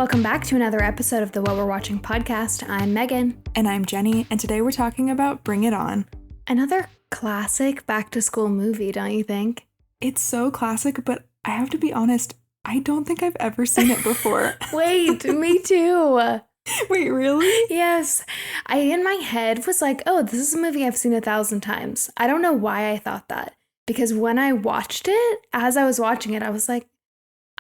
Welcome back to another episode of the What We're Watching podcast. I'm Megan. And I'm Jeni, and today we're talking about Bring It On. Another classic back-to-school movie, don't you think? It's so classic, but I have to be honest, I don't think I've ever seen it before. Wait, me too. Wait, really? Yes. I, in my head, was like, oh, this is a movie I've seen 1,000 times. I don't know why I thought that. Because when I watched it, as I was watching it, I was like,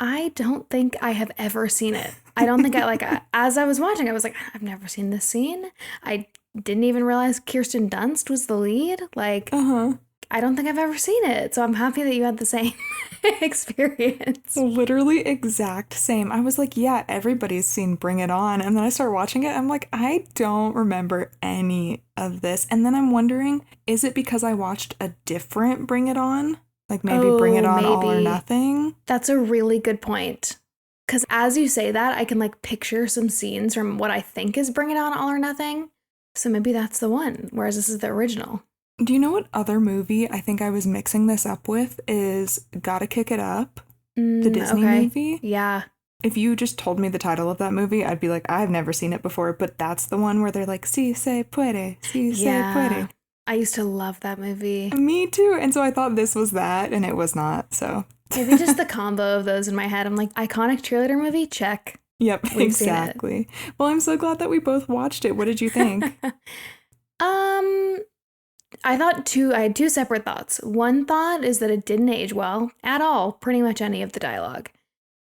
I don't think I have ever seen it. I don't think as I was watching, I was like, I've never seen this scene. I didn't even realize Kirsten Dunst was the lead. I don't think I've ever seen it. So I'm happy that you had the same experience. Literally exact same. I was like, yeah, everybody's seen Bring It On. And then I start watching it. I'm like, I don't remember any of this. And then I'm wondering, is it because I watched a different Bring It On? Like maybe Bring It On All or Nothing? That's a really good point. Because as you say that, I can picture some scenes from what I think is Bring It On All or Nothing. So maybe that's the one, whereas this is the original. Do you know what other movie I think I was mixing this up with is Gotta Kick It Up, the Disney movie? Yeah. If you just told me the title of that movie, I'd be like, I've never seen it before, but that's the one where they're like, si se puede, si se puede. I used to love that movie. Me too. And so I thought this was that, and it was not, so. Maybe just the combo of those in my head. I'm like, iconic cheerleader movie? Check. Yep, We've exactly. Well, I'm so glad that we both watched it. What did you think? I had two separate thoughts. One thought is that it didn't age well at all, pretty much any of the dialogue.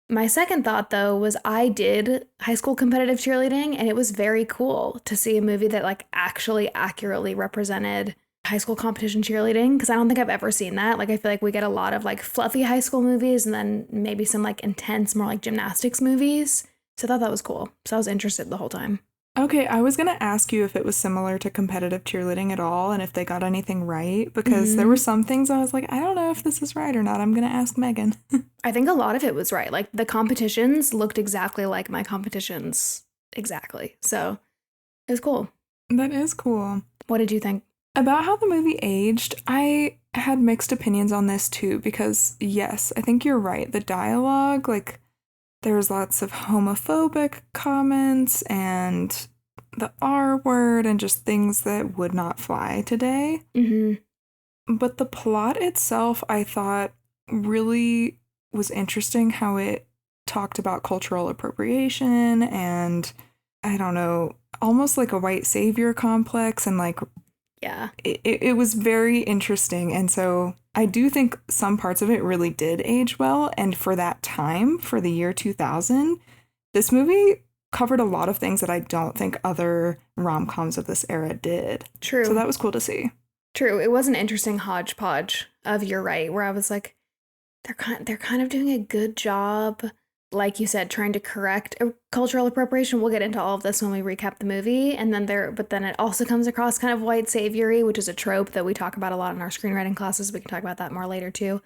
My second thought, though, was I did high school competitive cheerleading, and it was very cool to see a movie that actually accurately represented high school competition cheerleading, because I don't think I've ever seen that. I feel like we get a lot of fluffy high school movies and then maybe some intense, more gymnastics movies. So I thought that was cool. So I was interested the whole time. Okay, I was going to ask you if it was similar to competitive cheerleading at all and if they got anything right, because there were some things I was like, I don't know if this is right or not. I'm going to ask Megan. I think a lot of it was right. The competitions looked exactly like my competitions. Exactly. So it was cool. That is cool. What did you think? About how the movie aged, I had mixed opinions on this too, because yes, I think you're right. The dialogue, there was lots of homophobic comments and the R word and just things that would not fly today. Mm-hmm. But the plot itself, I thought, really was interesting how it talked about cultural appropriation and, I don't know, almost like a white savior complex and yeah. It was very interesting. And so I do think some parts of it really did age well. And for that time, for the year 2000, this movie covered a lot of things that I don't think other rom-coms of this era did. True. So that was cool to see. True. It was an interesting hodgepodge of You're Right, where I was like, they're kind of doing a good job, like you said, trying to correct cultural appropriation. We'll get into all of this when we recap the movie. And then but then it also comes across kind of white saviory, which is a trope that we talk about a lot in our screenwriting classes. We can talk about that more later too.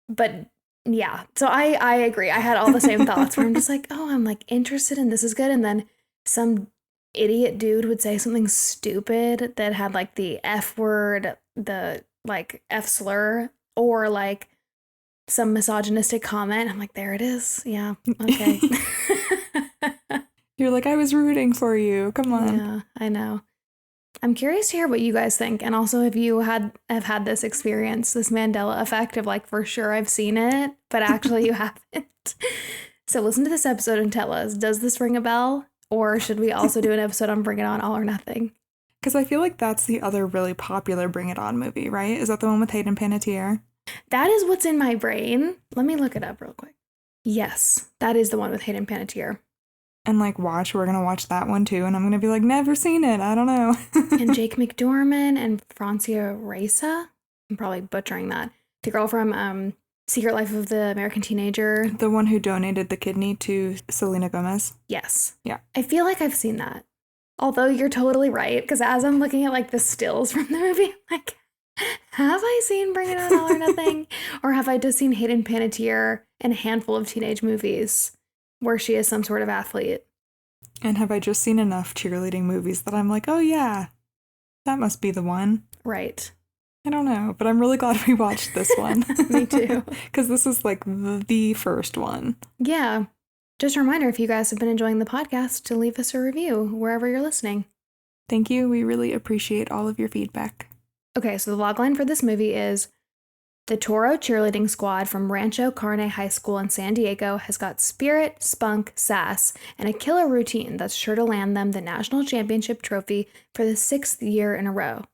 But yeah, so I agree. I had all the same thoughts where I'm just like, oh, I'm interested in this is good. And then some idiot dude would say something stupid that had the F word, the F slur, or some misogynistic comment. I'm like, there it is. Yeah. Okay. You're like, I was rooting for you. Come on. Yeah, I know. I'm curious to hear what you guys think. And also if you have had this experience, this Mandela effect of for sure I've seen it, but actually you haven't. So listen to this episode and tell us, does this ring a bell? Or should we also do an episode on Bring It On All or Nothing? Because I feel like that's the other really popular Bring It On movie, right? Is that the one with Hayden Panettiere? That is what's in my brain. Let me look it up real quick. Yes, that is the one with Hayden Panettiere. And we're going to watch that one too. And I'm going to be like, never seen it. I don't know. And Jake McDormand and Francia Raisa. I'm probably butchering that. The girl from Secret Life of the American Teenager. The one who donated the kidney to Selena Gomez. Yes. Yeah. I feel like I've seen that. Although you're totally right. Because as I'm looking at the stills from the movie, I'm have I seen Bring It On All or Nothing? Or have I just seen Hayden Panettiere in a handful of teenage movies where she is some sort of athlete? And have I just seen enough cheerleading movies that I'm like, oh yeah, that must be the one? Right. I don't know, but I'm really glad we watched this one. Me too. Because this is the first one. Yeah. Just a reminder, if you guys have been enjoying the podcast, to leave us a review wherever you're listening. Thank you. We really appreciate all of your feedback. Okay, so the logline for this movie is: the Toro cheerleading squad from Rancho Carne High School in San Diego has got spirit, spunk, sass, and a killer routine that's sure to land them the national championship trophy for the 6th year in a row.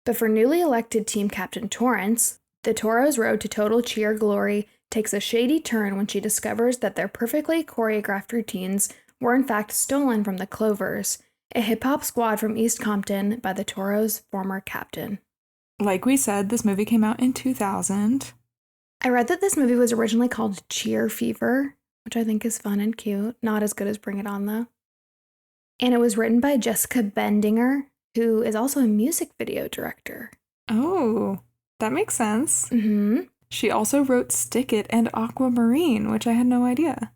But for newly elected team captain Torrance, the Toro's road to total cheer glory takes a shady turn when she discovers that their perfectly choreographed routines were in fact stolen from the Clovers, a hip-hop squad from East Compton by the Toro's former captain. Like we said, this movie came out in 2000. I read that this movie was originally called Cheer Fever, which I think is fun and cute. Not as good as Bring It On, though. And it was written by Jessica Bendinger, who is also a music video director. Oh, that makes sense. Mm-hmm. She also wrote Stick It and Aquamarine, which I had no idea.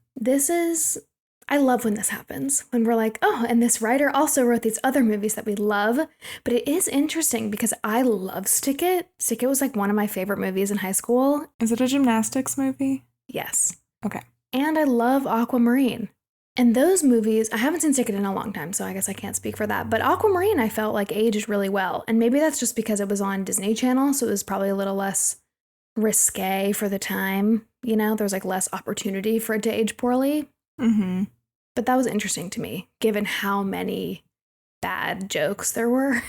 I love when this happens, when we're like, oh, and this writer also wrote these other movies that we love. But it is interesting because I love Stick It. Stick It was like one of my favorite movies in high school. Is it a gymnastics movie? Yes. Okay. And I love Aquamarine. And those movies, I haven't seen Stick It in a long time, so I guess I can't speak for that. But Aquamarine, I felt like aged really well. And maybe that's just because it was on Disney Channel, so it was probably a little less risque for the time. You know, there was like less opportunity for it to age poorly. Mm-hmm. But that was interesting to me, given how many bad jokes there were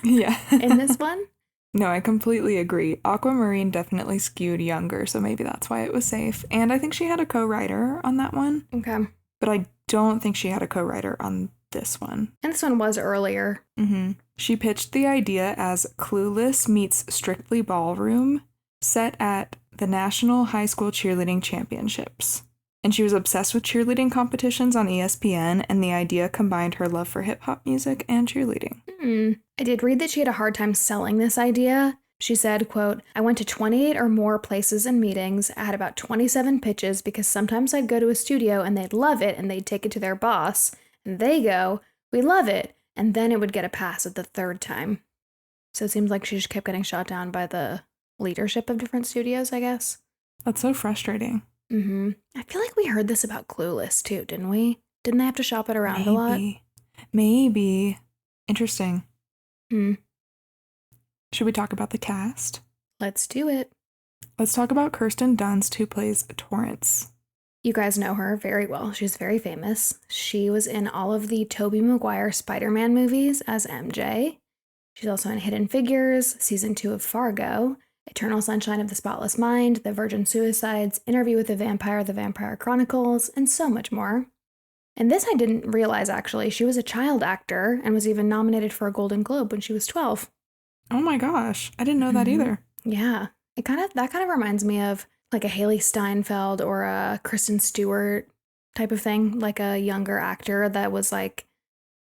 Yeah. in this one. No, I completely agree. Aquamarine definitely skewed younger, so maybe that's why it was safe. And I think she had a co-writer on that one. Okay. But I don't think she had a co-writer on this one. And this one was earlier. Mm-hmm. She pitched the idea as Clueless meets Strictly Ballroom, set at the National High School Cheerleading Championships. And she was obsessed with cheerleading competitions on ESPN, and the idea combined her love for hip-hop music and cheerleading. I did read that she had a hard time selling this idea. She said, quote, I went to 28 or more places and meetings. I had about 27 pitches because sometimes I'd go to a studio and they'd love it and they'd take it to their boss. And they go, we love it. And then it would get a pass at the third time. So it seems like she just kept getting shot down by the leadership of different studios, I guess. That's so frustrating. Mm-hmm. I feel like we heard this about Clueless too, didn't we? Didn't they have to shop it around a lot? Maybe. Interesting. Hmm. Should we talk about the cast? Let's do it. Let's talk about Kirsten Dunst, who plays Torrance. You guys know her very well. She's very famous. She was in all of the Tobey Maguire Spider-Man movies as MJ. She's also in Hidden Figures, Season 2 of Fargo, Eternal Sunshine of the Spotless Mind, The Virgin Suicides, Interview with the Vampire Chronicles, and so much more. And this I didn't realize, actually. She was a child actor and was even nominated for a Golden Globe when she was 12. Oh my gosh, I didn't know that either. Yeah. That kind of reminds me of like a Haley Steinfeld or a Kristen Stewart type of thing, like a younger actor that was like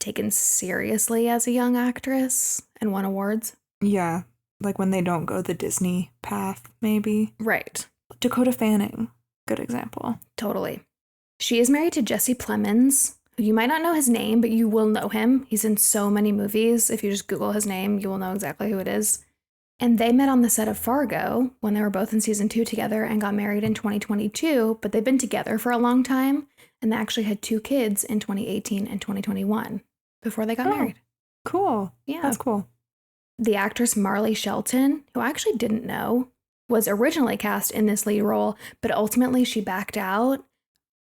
taken seriously as a young actress and won awards. Yeah, like when they don't go the Disney path, maybe. Right. Dakota Fanning, good example. Totally. She is married to Jesse Plemons, who you might not know his name, but you will know him. He's in so many movies. If you just Google his name, you will know exactly who it is. And they met on the set of Fargo when they were both in season 2 together and got married in 2022, but they've been together for a long time, and they actually had 2 kids in 2018 and 2021 before they got married. Cool. Yeah. That's cool. The actress Marley Shelton, who I actually didn't know, was originally cast in this lead role, but ultimately she backed out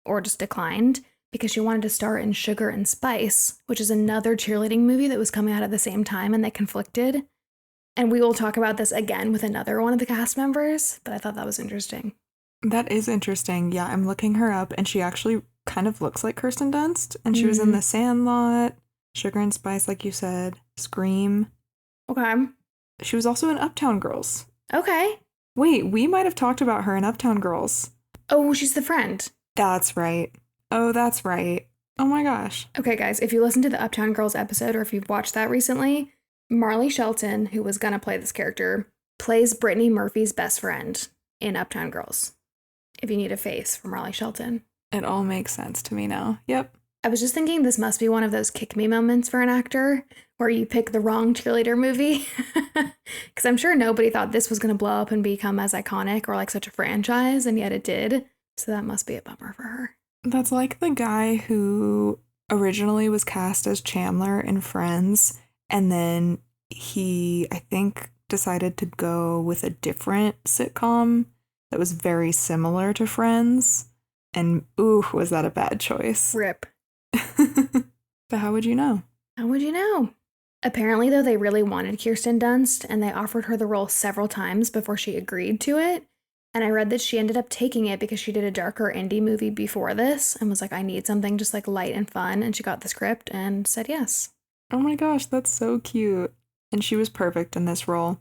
or just declined because she wanted to star in Sugar and Spice, which is another cheerleading movie that was coming out at the same time, and they conflicted. And we will talk about this again with another one of the cast members, but I thought that was interesting. That is interesting. Yeah, I'm looking her up, and she actually kind of looks like Kirsten Dunst, and she was in The Sandlot, Sugar and Spice, like you said, Scream. Okay. She was also in Uptown Girls. Okay. Wait, we might have talked about her in Uptown Girls. Oh, she's the friend. That's right. Oh, that's right. Oh my gosh. Okay, guys, if you listen to the Uptown Girls episode or if you've watched that recently, Marley Shelton, who was gonna play this character, plays Brittany Murphy's best friend in Uptown Girls. If you need a face for Marley Shelton. It all makes sense to me now. Yep. I was just thinking this must be one of those kick me moments for an actor where you pick the wrong cheerleader movie. Because I'm sure nobody thought this was going to blow up and become as iconic or like such a franchise, and yet it did. So that must be a bummer for her. That's like the guy who originally was cast as Chandler in Friends, and then he, I think, decided to go with a different sitcom that was very similar to Friends. And ooh, was that a bad choice? Rip. But how would you know? How would you know? Apparently, though, they really wanted Kirsten Dunst, and they offered her the role several times before she agreed to it. And I read that she ended up taking it because she did a darker indie movie before this and was like, I need something just like light and fun. And she got the script and said yes. Oh my gosh, that's so cute. And she was perfect in this role.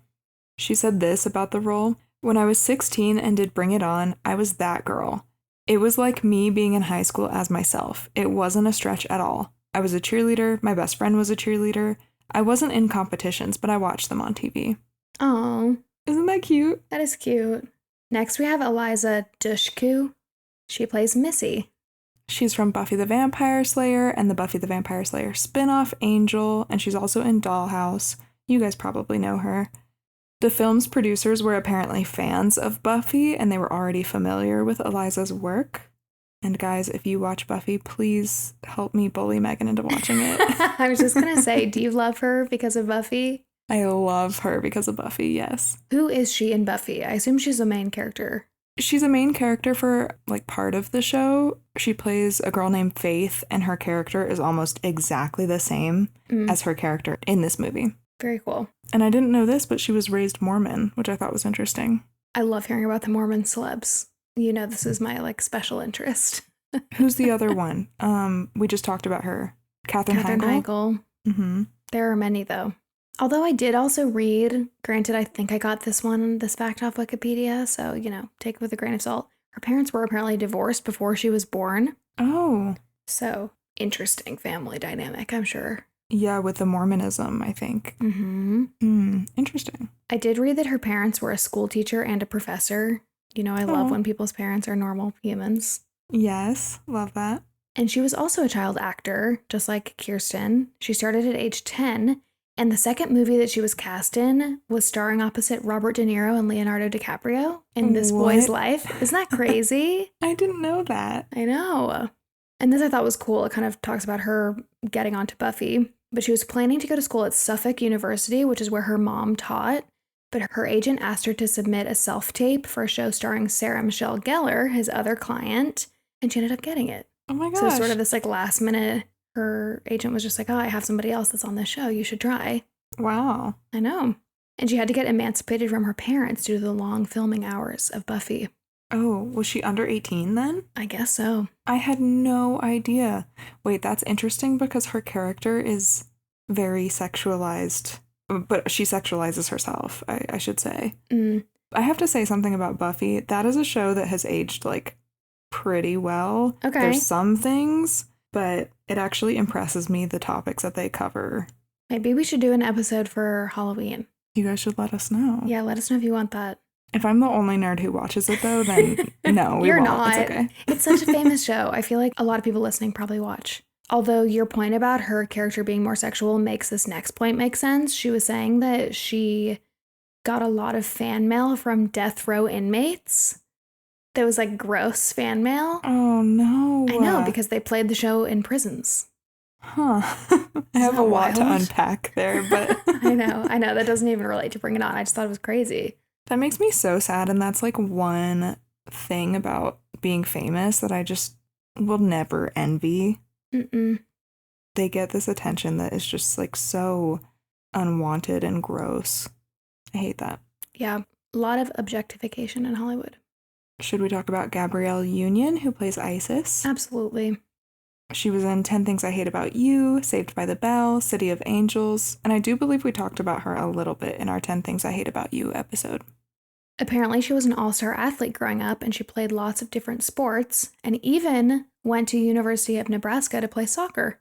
She said this about the role: "When I was 16 and did Bring It On, I was that girl. It was like me being in high school as myself. It wasn't a stretch at all. I was a cheerleader. My best friend was a cheerleader. I wasn't in competitions, but I watched them on TV." Oh, Isn't that cute? that is cute. Next, we have Eliza Dushku. She plays Missy. She's from Buffy the Vampire Slayer and the Buffy the Vampire Slayer spin-off Angel, and she's also in Dollhouse. You guys probably know her. The film's producers were apparently fans of Buffy, and they were already familiar with Eliza's work. And guys, if you watch Buffy, please help me bully Megan into watching it. I was just going to say, do you love her because of Buffy? I love her because of Buffy, yes. Who is she in Buffy? I assume she's a main character. She's a main character for, like, part of the show. She plays a girl named Faith, and her character is almost exactly the same as her character in this movie. Very cool. And I didn't know this, but she was raised Mormon, which I thought was interesting. I love hearing about the Mormon celebs. You know, this is my, like, special interest. Who's the other one? We just talked about her. Katherine Heigl. Mm-hmm. There are many, though. Although I did also read, granted, I think I got this fact off Wikipedia, so, you know, take it with a grain of salt. Her parents were apparently divorced before she was born. Oh. So, interesting family dynamic, I'm sure. Yeah, with the Mormonism, I think. Mm-hmm. Interesting. I did read that her parents were a school teacher and a professor. You know, I love when people's parents are normal humans. Yes, love that. And she was also a child actor, just like Kirsten. She started at age 10, and the second movie that she was cast in was starring opposite Robert De Niro and Leonardo DiCaprio in This Boy's Life. Isn't that crazy? I didn't know that. I know. And this I thought was cool. It kind of talks about her getting onto Buffy. But she was planning to go to school at Suffolk University, which is where her mom taught. But her agent asked her to submit a self-tape for a show starring Sarah Michelle Gellar, his other client, and she ended up getting it. Oh my gosh. So sort of this like last minute, her agent was just like, oh, I have somebody else that's on this show. You should try. Wow. I know. And she had to get emancipated from her parents due to the long filming hours of Buffy. Oh, was she under 18 then? I guess so. I had no idea. Wait, that's interesting because her character is very sexualized, but she sexualizes herself, I should say. I have to say something about Buffy. That is a show that has aged, like, pretty well. Okay. There's some things, but it actually impresses me, the topics that they cover. Maybe we should do an episode for Halloween. You guys should let us know. Yeah, let us know if you want that. If I'm the only nerd who watches it, though, then no, we You're won't. not. It's okay. It's such a famous show. I feel like a lot of people listening probably watch. Although your point about her character being more sexual makes this next point make sense. She was saying that she got a lot of fan mail from death row inmates. That was like gross fan mail. Oh, no. I know, because they played the show in prisons. Huh. I have a lot to unpack there, but... I know. That doesn't even relate to Bring It On. I just thought it was crazy. That makes me so sad, and that's like one thing about being famous that I just will never envy. They get this attention that is just like so unwanted and gross. I hate that. Yeah, a lot of objectification in Hollywood. Should we talk about Gabrielle Union, who plays Isis? Absolutely. She was in 10 Things I Hate About You, Saved by the Bell, City of Angels, and I do believe we talked about her a little bit in our 10 Things I Hate About You episode. Apparently, she was an all-star athlete growing up, and she played lots of different sports, and even went to University of Nebraska to play soccer.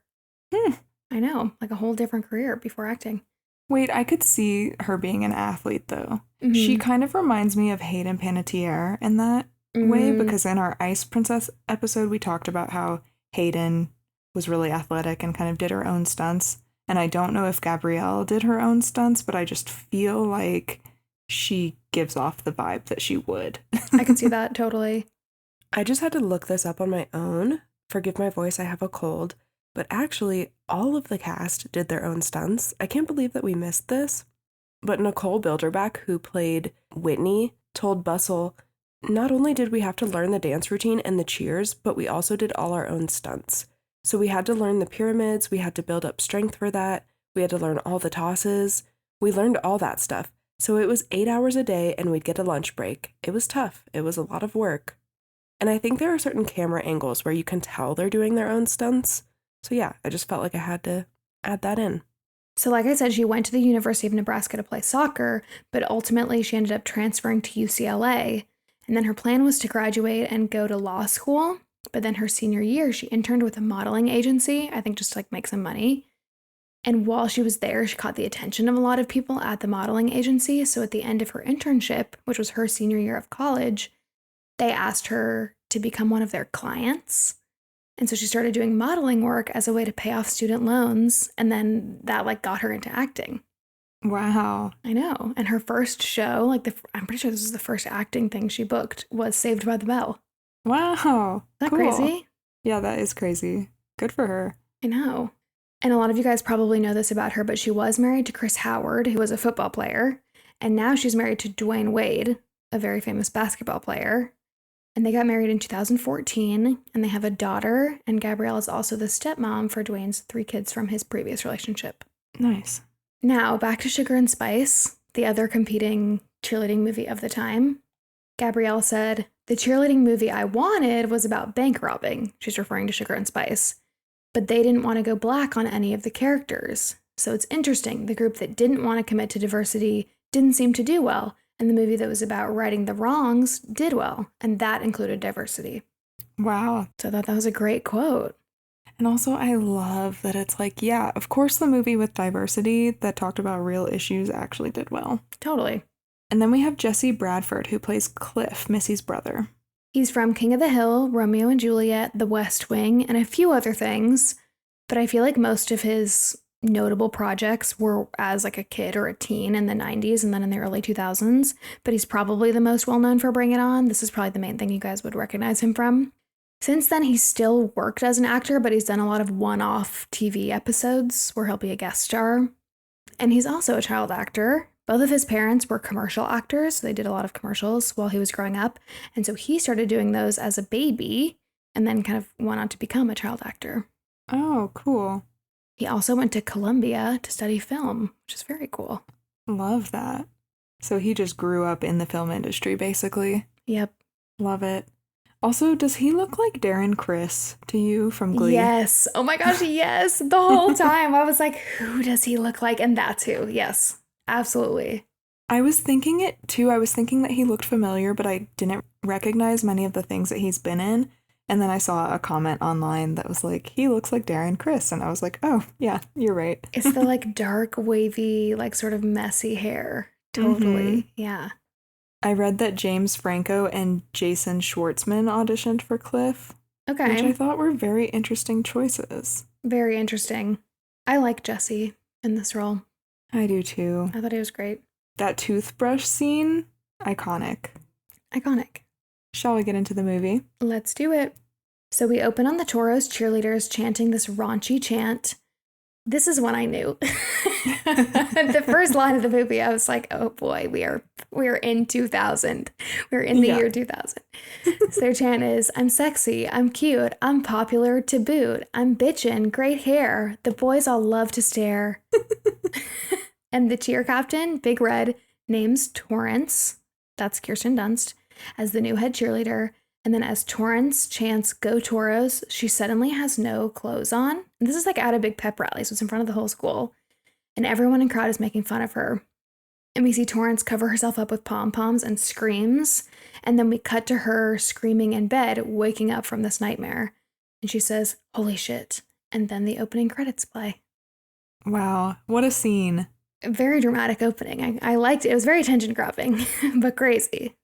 I know, like a whole different career before acting. Wait, I could see her being an athlete, though. She kind of reminds me of Hayden Panettiere in that way, because in our Ice Princess episode, we talked about how Hayden was really athletic and kind of did her own stunts. And I don't know if Gabrielle did her own stunts, but I just feel like she gives off the vibe that she would. I can see that totally. I just had to look this up on my own. forgive my voice, I have a cold, but actually all of the cast did their own stunts. I can't believe that we missed this. But Nicole Bilderback, who played Whitney, told Bustle, not only did we have to learn the dance routine and the cheers, but we also did all our own stunts. So we had to learn the pyramids, we had to build up strength for that, we had to learn all the tosses. We learned all that stuff. So it was 8 hours a day and we'd get a lunch break. It was tough. It was a lot of work. And I think there are certain camera angles where you can tell they're doing their own stunts. So yeah, I just felt like I had to add that in. So like I said, she went to the University of Nebraska to play soccer, but ultimately she ended up transferring to UCLA. And then her plan was to graduate and go to law school. But then her senior year, she interned with a modeling agency, I think just to like make some money. And while she was there, she caught the attention of a lot of people at the modeling agency. So at the end of her internship, which was her senior year of college, they asked her to become one of their clients. And so she started doing modeling work as a way to pay off student loans. And then that like got her into acting. Wow. I know. And her first show, I'm pretty sure this was the first acting thing she booked, was Saved by the Bell. Wow. Isn't that cool. crazy? Yeah, that is crazy. Good for her. I know. And a lot of you guys probably know this about her, but she was married to Chris Howard, who was a football player. And now she's married to Dwayne Wade, a very famous basketball player. And they got married in 2014, and they have a daughter. And Gabrielle is also the stepmom for Dwayne's 3 kids from his previous relationship. Nice. Now, back to Sugar and Spice, the other competing cheerleading movie of the time. Gabrielle said, "The cheerleading movie I wanted was about bank robbing." She's referring to Sugar and Spice. "But they didn't want to go black on any of the characters. So it's interesting, the group that didn't want to commit to diversity didn't seem to do well, and the movie that was about righting the wrongs did well, and that included diversity." Wow. So I thought that was a great quote. And also, I love that it's like, yeah, of course the movie with diversity that talked about real issues actually did well. Totally. And then we have Jesse Bradford, who plays Cliff, Missy's brother. He's from King of the Hill, Romeo and Juliet, The West Wing, and a few other things, but I feel like most of his notable projects were as like a kid or a teen in the 90s and then in the early 2000s, but he's probably the most well-known for Bring It On. This is probably the main thing you guys would recognize him from. Since then, he's still worked as an actor, but he's done a lot of one-off TV episodes where he'll be a guest star. And he's also a child actor. Both of his parents were commercial actors, so they did a lot of commercials while he was growing up. And so he started doing those as a baby and then kind of went on to become a child actor. Oh, cool. He also went to Columbia to study film, which is very cool. Love that. So he just grew up in the film industry, basically. Yep. Love it. Also, does he look like Darren Criss to you from Glee? Yes. Oh my gosh, yes. The whole time I was like, who does he look like? And that's who. Yes, absolutely. I was thinking it too. I was thinking that he looked familiar, but I didn't recognize many of the things that he's been in. And then I saw a comment online that was like, he looks like Darren Criss. And I was like, oh, yeah, you're right. It's the like dark, wavy, like sort of messy hair. Totally. Yeah. I read that James Franco and Jason Schwartzman auditioned for Cliff. Okay. Which I thought were very interesting choices. Very interesting. I like Jesse in this role. I do too. I thought he was great. That toothbrush scene, iconic. Iconic. Shall we get into the movie? Let's do it. So we open on the Toros cheerleaders chanting this raunchy chant. This is when I knew. The first line of the movie, I was like, oh boy, we are in 2000. We're in the year 2000. So their chant is, "I'm sexy, I'm cute, I'm popular to boot, I'm bitchin', great hair, the boys all love to stare." And the cheer captain, Big Red, names Torrance, that's Kirsten Dunst, as the new head cheerleader. And then as Torrance chants, "Go Toros," she suddenly has no clothes on. And this is like at a big pep rally, so it's in front of the whole school. And everyone in crowd is making fun of her. And we see Torrance cover herself up with pom-poms and screams. And then we cut to her screaming in bed, waking up from this nightmare. And she says, "Holy shit." And then the opening credits play. Wow, what a scene. A very dramatic opening. I liked it. It was very attention-grabbing, but crazy.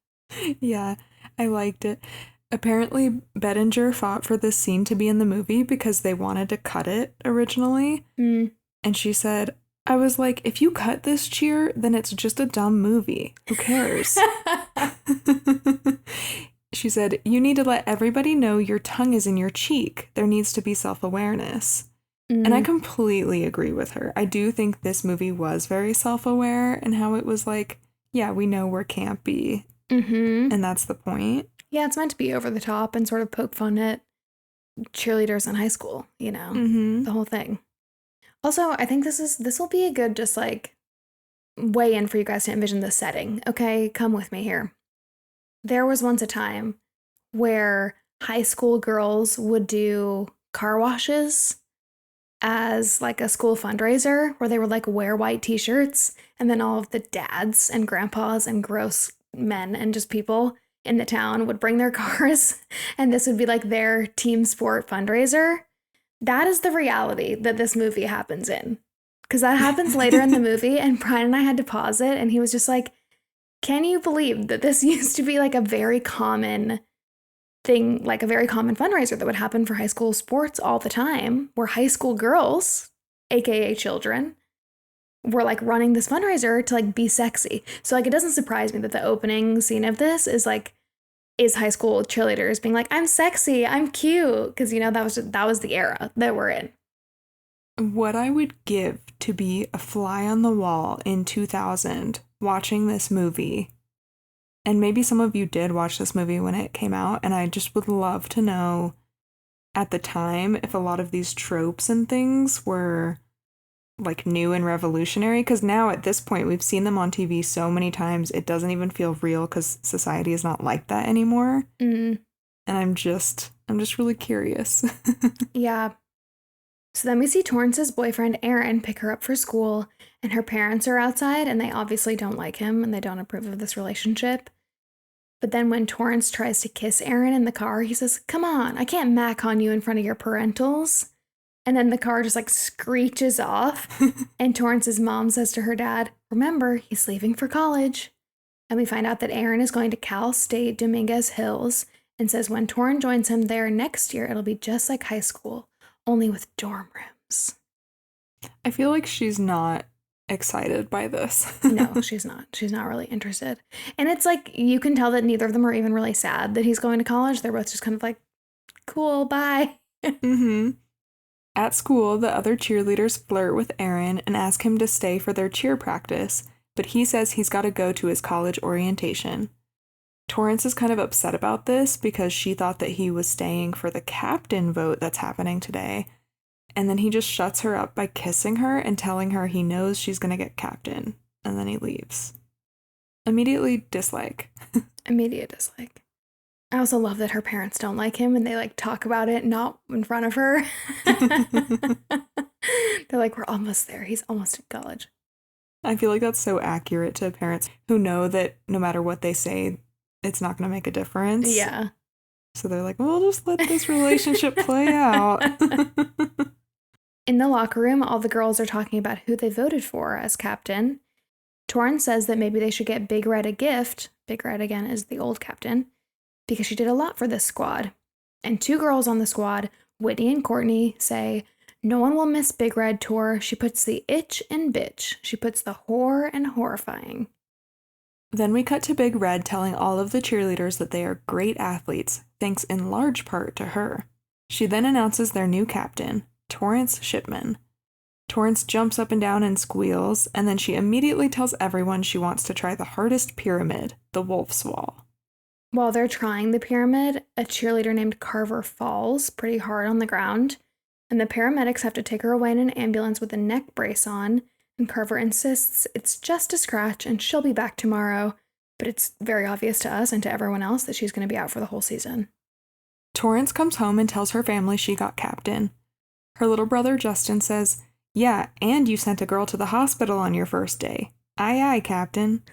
Yeah, I liked it. Apparently, Bettinger fought for this scene to be in the movie because they wanted to cut it originally. And she said, I was like, if you cut this cheer, then it's just a dumb movie. Who cares? She said, "You need to let everybody know your tongue is in your cheek. There needs to be self-awareness." And I completely agree with her. I do think this movie was very self-aware and how it was like, yeah, we know we're campy. And that's the point. Yeah, it's meant to be over the top and sort of poke fun at cheerleaders in high school, you know, the whole thing. Also, I think this will be a good just like way in for you guys to envision the setting. Okay, come with me here. There was once a time where high school girls would do car washes as like a school fundraiser where they would like wear white t-shirts, and then all of the dads and grandpas and gross men and just people in the town would bring their cars, and this would be like their team sport fundraiser. That is the reality that this movie happens in, because that happens later in the movie, and Brian and I had to pause it, and he was just like, can you believe that this used to be like a very common thing, like a very common fundraiser that would happen for high school sports all the time, where high school girls, aka children, were like running this fundraiser to like be sexy. So like it doesn't surprise me that the opening scene of this is high school cheerleaders being like, I'm sexy, I'm cute, because you know that was the era that we're in. What I would give to be a fly on the wall in 2000 watching this movie, and maybe some of you did watch this movie when it came out, and I just would love to know at the time if a lot of these tropes and things were like new and revolutionary, because now at this point we've seen them on TV so many times it doesn't even feel real because society is not like that anymore. And I'm just really curious. Yeah. So then we see Torrance's boyfriend Aaron pick her up for school, and her parents are outside, and they obviously don't like him and they don't approve of this relationship. But then when Torrance tries to kiss Aaron in the car, he says, "Come on, I can't mac on you in front of your parentals." And then the car just like screeches off. And Torrance's mom says to her dad, "Remember, he's leaving for college." And we find out that Aaron is going to Cal State Dominguez Hills, and says when Torrance joins him there next year, it'll be just like high school, only with dorm rooms. I feel like she's not excited by this. No, she's not. She's not really interested. And it's like, you can tell that neither of them are even really sad that he's going to college. They're both just kind of like, cool, bye. At school, the other cheerleaders flirt with Aaron and ask him to stay for their cheer practice, but he says he's got to go to his college orientation. Torrance is kind of upset about this because she thought that he was staying for the captain vote that's happening today. And then he just shuts her up by kissing her and telling her he knows she's going to get captain. And then he leaves. Immediately dislike. Immediate dislike. I also love that her parents don't like him and they like talk about it not in front of her. They're like, we're almost there. He's almost in college. I feel like that's so accurate to parents who know that no matter what they say, it's not going to make a difference. Yeah. So they're like, we'll just let this relationship play out. In the locker room, all the girls are talking about who they voted for as captain. Torrance says that maybe they should get Big Red a gift. Big Red, again, is the old captain, because she did a lot for this squad. And two girls on the squad, Whitney and Courtney, say, no one will miss Big Red Tour. She puts the itch in bitch. She puts the whore in horrifying. Then we cut to Big Red telling all of the cheerleaders that they are great athletes, thanks in large part to her. She then announces their new captain, Torrance Shipman. Torrance jumps up and down and squeals, and then she immediately tells everyone she wants to try the hardest pyramid, the Wolf's Wall. While they're trying the pyramid, a cheerleader named Carver falls pretty hard on the ground, and the paramedics have to take her away in an ambulance with a neck brace on, and Carver insists it's just a scratch and she'll be back tomorrow, but it's very obvious to us and to everyone else that she's going to be out for the whole season. Torrance comes home and tells her family she got captain. Her little brother Justin says, "Yeah, and you sent a girl to the hospital on your first day. Aye, aye, Captain."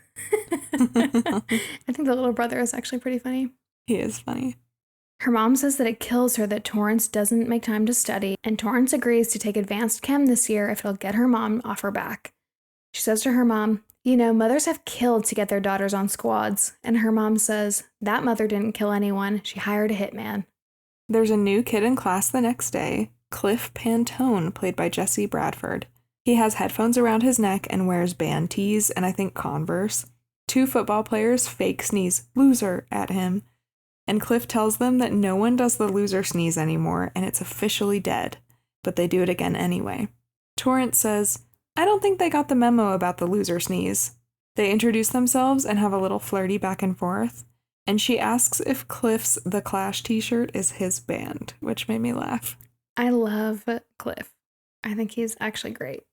I think the little brother is actually pretty funny. He is funny. Her mom says that it kills her that Torrance doesn't make time to study, and Torrance agrees to take advanced chem this year if it'll get her mom off her back. She says to her mom, "You know, mothers have killed to get their daughters on squads." And her mom says, "That mother didn't kill anyone. She hired a hitman." There's a new kid in class the next day, Cliff Pantone, played by Jesse Bradford. He has headphones around his neck and wears band tees and I think Converse. Two football players fake sneeze "loser" at him. And Cliff tells them that no one does the loser sneeze anymore and it's officially dead, but they do it again anyway. Torrance says, I don't think they got the memo about the loser sneeze. They introduce themselves and have a little flirty back and forth, and she asks if Cliff's The Clash t-shirt is his band, which made me laugh. I love Cliff. I think he's actually great.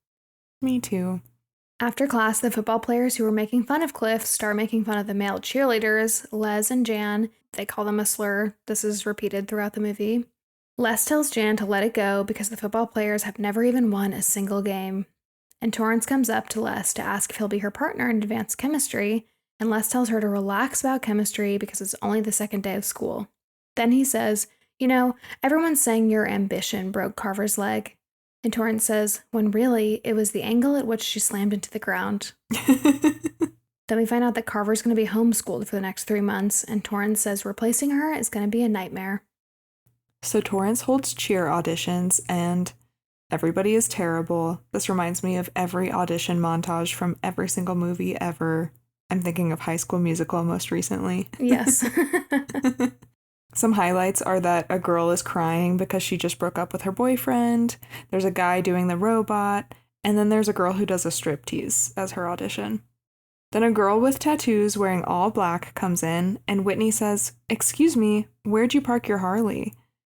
Me too. After class, the football players who were making fun of Cliff start making fun of the male cheerleaders, Les and Jan. They call them a slur. This is repeated throughout the movie. Les tells Jan to let it go because the football players have never even won a single game. And Torrance comes up to Les to ask if he'll be her partner in advanced chemistry, and Les tells her to relax about chemistry because it's only the second day of school. Then he says, you know, everyone's saying your ambition broke Carver's leg. And Torrance says, when really, it was the angle at which she slammed into the ground. Then we find out that Carver's going to be homeschooled for the next 3 months, and Torrance says replacing her is going to be a nightmare. So Torrance holds cheer auditions, and everybody is terrible. This reminds me of every audition montage from every single movie ever. I'm thinking of High School Musical most recently. Yes. Some highlights are that a girl is crying because she just broke up with her boyfriend. There's a guy doing the robot. And then there's a girl who does a striptease as her audition. Then a girl with tattoos wearing all black comes in, and Whitney says, excuse me, where'd you park your Harley?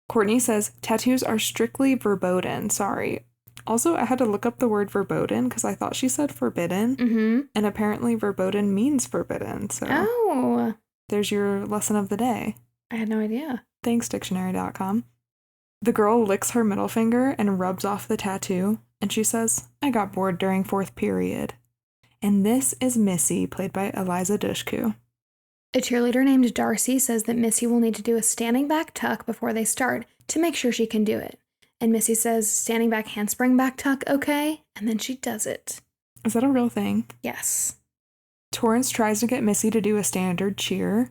Courtney says, tattoos are strictly verboten, sorry. Also, I had to look up the word verboten because I thought she said forbidden. Mm-hmm. And apparently verboten means forbidden. So there's your lesson of the day. I had no idea. Thanks, dictionary.com. The girl licks her middle finger and rubs off the tattoo, and she says, I got bored during fourth period. And this is Missy, played by Eliza Dushku. A cheerleader named Darcy says that Missy will need to do a standing back tuck before they start to make sure she can do it. And Missy says, standing back handspring back tuck, okay? And then she does it. Is that a real thing? Yes. Torrance tries to get Missy to do a standard cheer,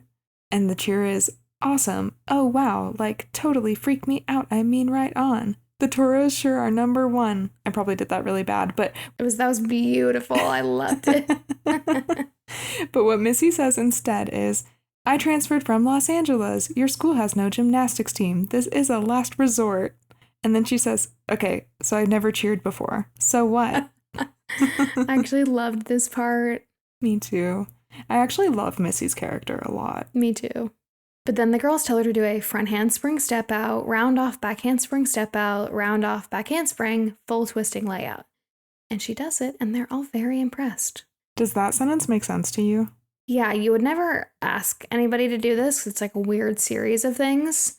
and the cheer is, awesome. Oh, wow. Like, totally freaked me out. I mean, right on. The Toros sure are number one. I probably did that really bad, but... That was beautiful. I loved it. But what Missy says instead is, I transferred from Los Angeles. Your school has no gymnastics team. This is a last resort. And then she says, okay, so I've never cheered before. So what? I actually loved this part. Me too. I actually love Missy's character a lot. Me too. But then the girls tell her to do a front handspring step out, round off back handspring step out, round off back handspring, full twisting layout. And she does it, and they're all very impressed. Does that sentence make sense to you? Yeah, you would never ask anybody to do this. It's like a weird series of things.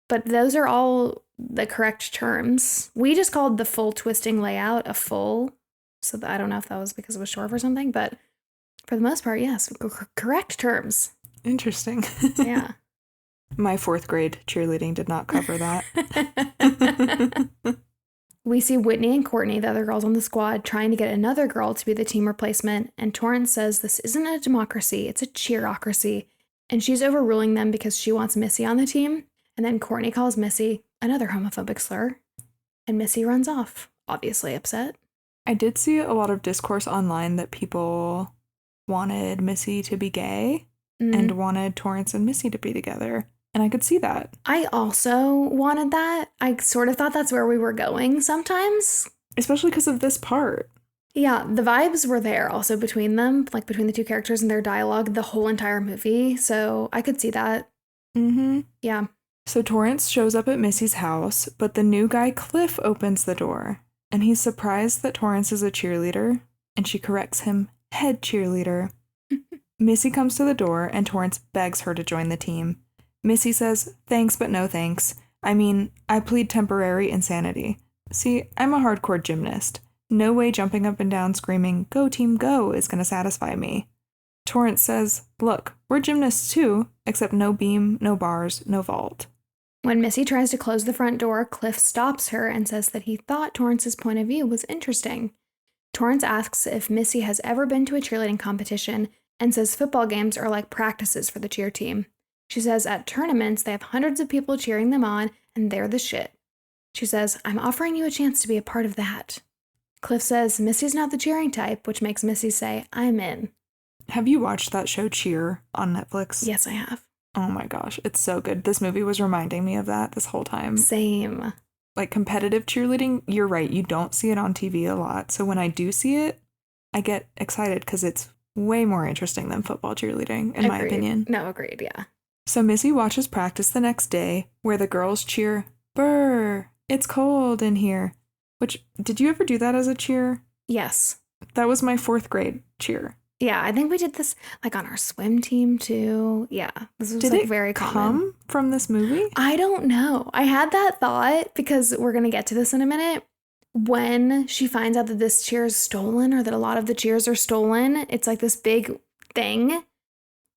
But those are all the correct terms. We just called the full twisting layout a full. So I don't know if that was because it was short or something, but for the most part, yes, correct terms. Interesting. Yeah. My fourth grade cheerleading did not cover that. We see Whitney and Courtney, the other girls on the squad, trying to get another girl to be the team replacement, and Torrance says this isn't a democracy, it's a cheerocracy, and she's overruling them because she wants Missy on the team, and then Courtney calls Missy another homophobic slur, and Missy runs off, obviously upset. I did see a lot of discourse online that people wanted Missy to be gay and wanted Torrance and Missy to be together. And I could see that. I also wanted that. I sort of thought that's where we were going sometimes. Especially because of this part. Yeah, the vibes were there also between them, like between the two characters and their dialogue the whole entire movie. So I could see that. Mm-hmm. Yeah. So Torrance shows up at Missy's house, but the new guy Cliff opens the door. And he's surprised that Torrance is a cheerleader. And she corrects him, head cheerleader. Missy comes to the door and Torrance begs her to join the team. Missy says, thanks, but no thanks. I mean, I plead temporary insanity. See, I'm a hardcore gymnast. No way jumping up and down screaming, go team go, is going to satisfy me. Torrance says, look, we're gymnasts too, except no beam, no bars, no vault. When Missy tries to close the front door, Cliff stops her and says that he thought Torrance's point of view was interesting. Torrance asks if Missy has ever been to a cheerleading competition and says football games are like practices for the cheer team. She says at tournaments, they have hundreds of people cheering them on, and they're the shit. She says, I'm offering you a chance to be a part of that. Cliff says Missy's not the cheering type, which makes Missy say, I'm in. Have you watched that show Cheer on Netflix? Yes, I have. Oh my gosh, it's so good. This movie was reminding me of that this whole time. Same. Like competitive cheerleading, you're right, you don't see it on TV a lot. So when I do see it, I get excited because it's way more interesting than football cheerleading, in my opinion. No, agreed, yeah. So Missy watches practice the next day where the girls cheer, "Brr, it's cold in here." Which, did you ever do that as a cheer? Yes. That was my 4th grade cheer. Yeah, I think we did this like on our swim team too. Yeah, this was Did like it very common. come from this movie? I don't know. I had that thought because we're going to get to this in a minute. When she finds out that this cheer is stolen or that a lot of the cheers are stolen, it's like this big thing.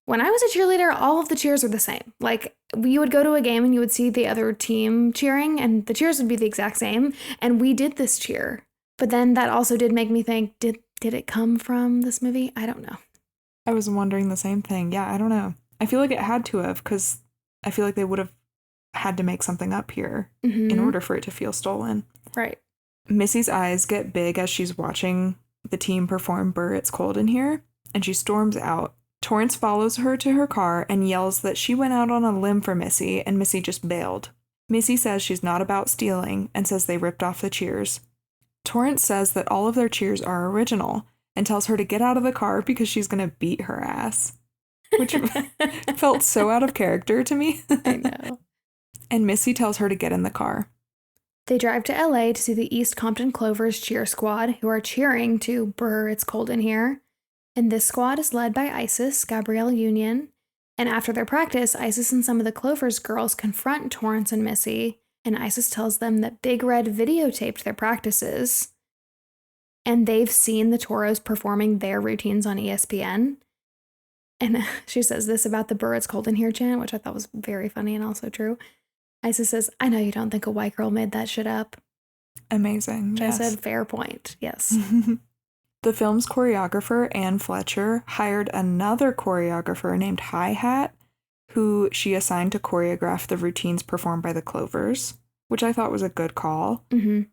When I was a cheerleader, all of the cheers were the same. Like, you would go to a game and you would see the other team cheering, and the cheers would be the exact same. And we did this cheer. But then that also did make me think, did it come from this movie? I don't know. I was wondering the same thing. Yeah, I don't know. I feel like it had to have, because I feel like they would have had to make something up here in order for it to feel stolen. Right. Missy's eyes get big as she's watching the team perform "Brr, It's Cold in Here," and she storms out. Torrance follows her to her car and yells that she went out on a limb for Missy, and Missy just bailed. Missy says she's not about stealing and says they ripped off the cheers. Torrance says that all of their cheers are original and tells her to get out of the car because she's going to beat her ass, which felt so out of character to me. I know. And Missy tells her to get in the car. They drive to LA to see the East Compton Clovers cheer squad, who are cheering to "Brr, It's Cold in Here." And this squad is led by Isis, Gabrielle Union. And after their practice, Isis and some of the Clovers girls confront Torrance and Missy, and Isis tells them that Big Red videotaped their practices, and they've seen the Toros performing their routines on ESPN. And she says this about the "Brr, It's Cold in Here" chant, which I thought was very funny and also true. Isis says, "I know you don't think a white girl made that shit up." Amazing. Yes. I said, fair point. Yes. The film's choreographer, Ann Fletcher, hired another choreographer named Hi Hat, who she assigned to choreograph the routines performed by the Clovers, which I thought was a good call. Mm-hmm.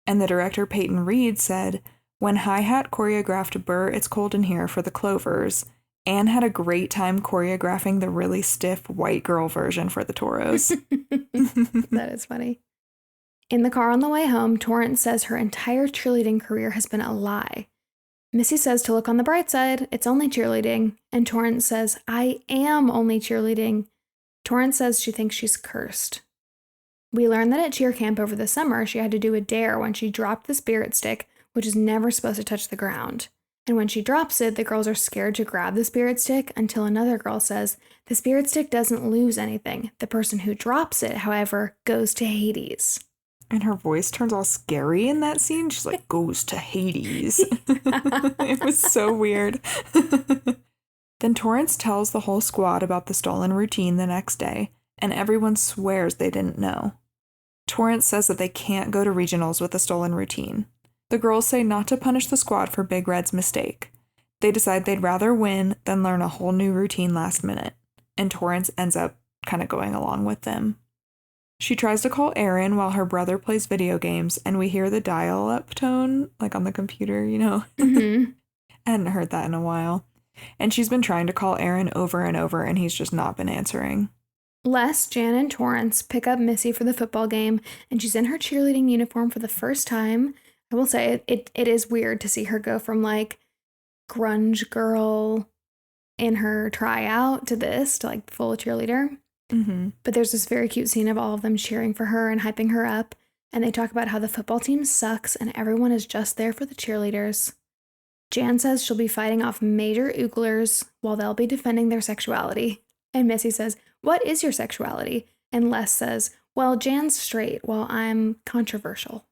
And the director, Peyton Reed, said, "When Hi Hat choreographed "Brr, It's Cold in Here" for the Clovers, Anne had a great time choreographing the really stiff white girl version for the Toros." That is funny. In the car on the way home, Torrance says her entire cheerleading career has been a lie. Missy says to look on the bright side, it's only cheerleading, and Torrance says, "I am only cheerleading." Torrance says she thinks she's cursed. We learn that at cheer camp over the summer, she had to do a dare when she dropped the spirit stick, which is never supposed to touch the ground. And when she drops it, the girls are scared to grab the spirit stick until another girl says, "The spirit stick doesn't lose anything. The person who drops it, however, goes to Hades." And her voice turns all scary in that scene. She's like, "Goes to Hades." It was so weird. Then Torrance tells the whole squad about the stolen routine the next day, and everyone swears they didn't know. Torrance says that they can't go to regionals with a stolen routine. The girls say not to punish the squad for Big Red's mistake. They decide they'd rather win than learn a whole new routine last minute, and Torrance ends up kind of going along with them. She tries to call Aaron while her brother plays video games, and we hear the dial-up tone, like on the computer, you know? Mm-hmm. I hadn't heard that in a while. And she's been trying to call Aaron over and over, and he's just not been answering. Les, Jan, and Torrance pick up Missy for the football game, and she's in her cheerleading uniform for the first time. I will say it is weird to see her go from like grunge girl in her tryout to this, to like full cheerleader. Mm-hmm. But there's this very cute scene of all of them cheering for her and hyping her up, and they talk about how the football team sucks and everyone is just there for the cheerleaders. Jan says she'll be fighting off major ooglers while they'll be defending their sexuality. And Missy says, "What is your sexuality?" And Les says, "Well, Jan's straight while I'm controversial."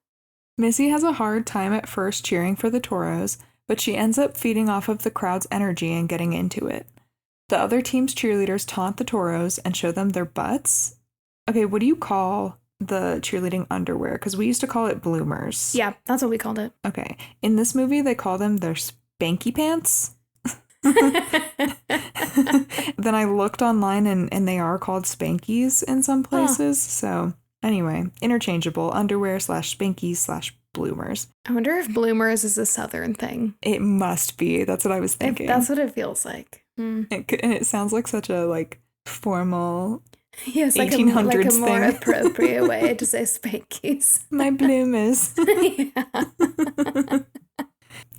Missy has a hard time at first cheering for the Toros, but she ends up feeding off of the crowd's energy and getting into it. The other team's cheerleaders taunt the Toros and show them their butts. Okay, what do you call the cheerleading underwear? Because we used to call it bloomers. Yeah, that's what we called it. Okay. In this movie, they call them their spanky pants. Then I looked online and they are called spankies in some places. So anyway, interchangeable underwear / spankies / bloomers. I wonder if bloomers is a Southern thing. It must be. That's what I was thinking. That's what it feels like. And it sounds like such a like formal Yes, like a 1800s more thing. appropriate way to say spankies. My bloomers. Yeah.